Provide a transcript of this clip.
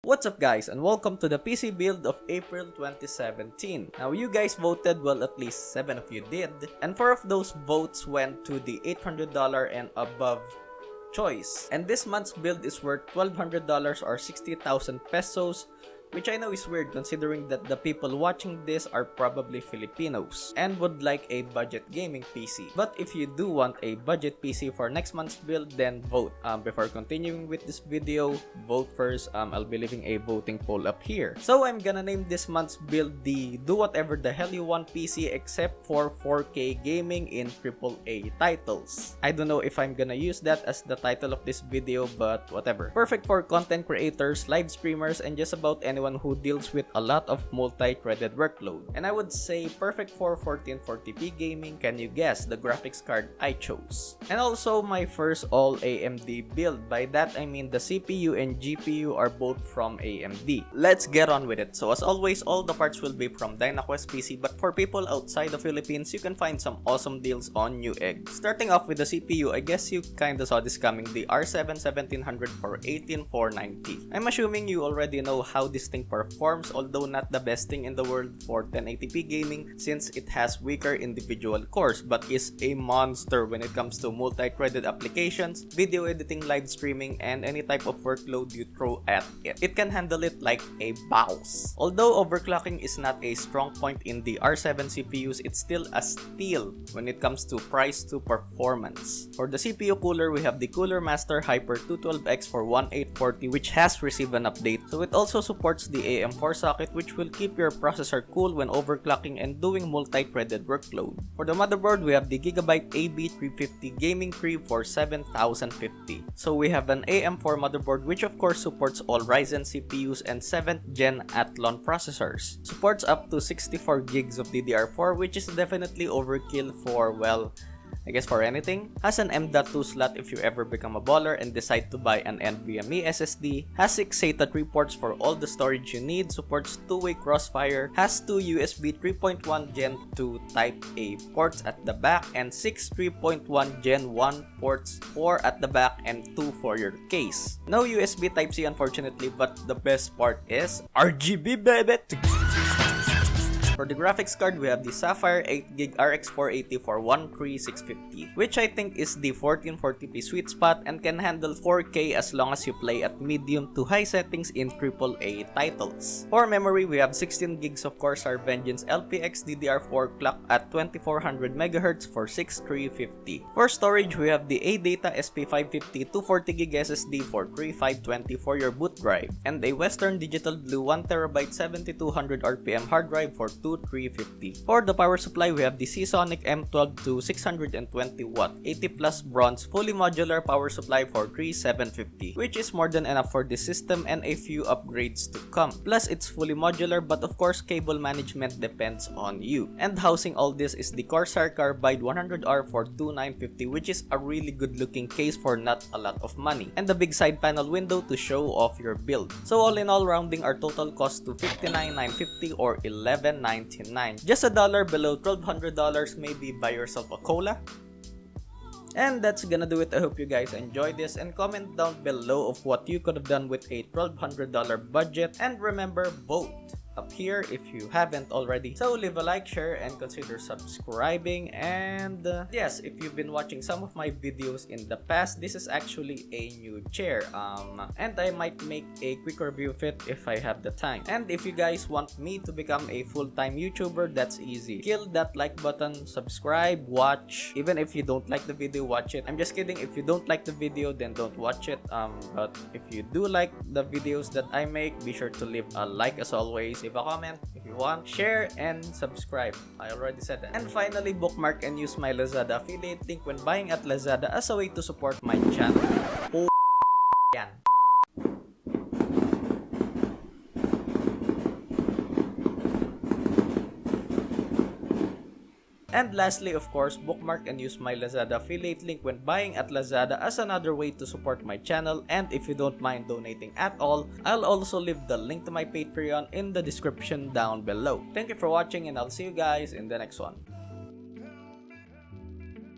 What's up guys, and welcome to the PC build of April 2017. Now you guys voted, well at least 7 of you did, and 4 of those votes went to the $800 and above choice. And this month's build is worth $1,200 or 60,000 pesos, which I know is weird considering that the people watching this are probably Filipinos and would like a budget gaming PC. But if you do want a budget PC for next month's build, then vote. Before continuing with this video, vote first. I'll be leaving a voting poll up here. So I'm gonna name this month's build the Do Whatever the Hell You Want PC except for 4K gaming in AAA titles. I don't know if I'm gonna use that as the title of this video, but whatever. Perfect for content creators, live streamers, and just about anyone who deals with a lot of multi-threaded workload. And I would say perfect for 1440p gaming. Can you guess the graphics card I chose? And also my first all AMD build. By that I mean the CPU and GPU are both from AMD. Let's get on with it. So as always, all the parts will be from DynaQuest PC, but for people outside the Philippines, you can find some awesome deals on Newegg. Starting off with the CPU, I guess you kinda saw this coming, the R7 1700 for 18490. I'm assuming you already know how this thing performs, although not the best thing in the world for 1080p gaming since it has weaker individual cores, but is a monster when it comes to multi-threaded applications, video editing, live streaming, and any type of workload you throw at it. It can handle it like a mouse. Although overclocking is not a strong point in the R7 CPUs, it's still a steal when it comes to price to performance. For the CPU cooler, we have the Cooler Master Hyper 212X for 1840, which has received an update, so it also supports the AM4 socket, which will keep your processor cool when overclocking and doing multi-threaded workload. For the motherboard, we have the Gigabyte AB350 Gaming Crib for 7050. So we have an AM4 motherboard, which of course supports all Ryzen CPUs and 7th gen Athlon processors. Supports up to 64 gigs of DDR4, which is definitely overkill for, well, I guess for anything. Has an M.2 slot if you ever become a baller and decide to buy an NVMe SSD. Has 6 SATA 3 ports for all the storage you need. Supports 2-way crossfire. Has 2 USB 3.1 Gen 2 Type A ports at the back and 6 3.1 Gen 1 ports, 4 at the back and 2 for your case. No USB Type-C unfortunately, but the best part is RGB baby! For the graphics card, we have the Sapphire 8GB RX 480 for 13,650, which I think is the 1440p sweet spot and can handle 4K as long as you play at medium to high settings in AAA titles. For memory, we have 16 gigs of Corsair Vengeance LPX DDR4 clock at 2400MHz for 6,350. For storage, we have the Adata SP500 240GB SSD for 3,520 for your boot drive, and a Western Digital Blue 1TB 7200 RPM hard drive for 2,350. For the power supply, we have the Seasonic M12-II 620W 80 plus bronze fully modular power supply for 3,750, which is more than enough for this system and a few upgrades to come. Plus, it's fully modular, but of course, cable management depends on you. And housing all this is the Corsair Carbide 100R for 2,950, which is a really good looking case for not a lot of money, and the big side panel window to show off your build. So all in all, rounding our total cost to $59,950 or $11,999. Just $1 below $1,200, maybe buy yourself a cola. And that's gonna do it. I hope you guys enjoyed this, and comment down below of what you could have done with a $1,200 budget. And remember, vote up here if you haven't already. So leave a like, share, and consider subscribing. And yes, if you've been watching some of my videos in the past, this is actually a new chair, and I might make a quick review of it if I have the time. And if you guys want me to become a full-time YouTuber, that's easy. Kill that like button, subscribe, watch. Even if you don't like the video, watch it. I'm just kidding. If you don't like the video, then don't watch it. But if you do like the videos that I make, be sure to leave a like as always. Leave a comment if you want, share, and subscribe. I already said that. And finally, bookmark and use my Lazada affiliate link when buying at Lazada as a way to support my channel. Oh, yan. And lastly, of course, bookmark and use my Lazada affiliate link when buying at Lazada as another way to support my channel. And if you don't mind donating at all, I'll also leave the link to my Patreon in the description down below. Thank you for watching, and I'll see you guys in the next one.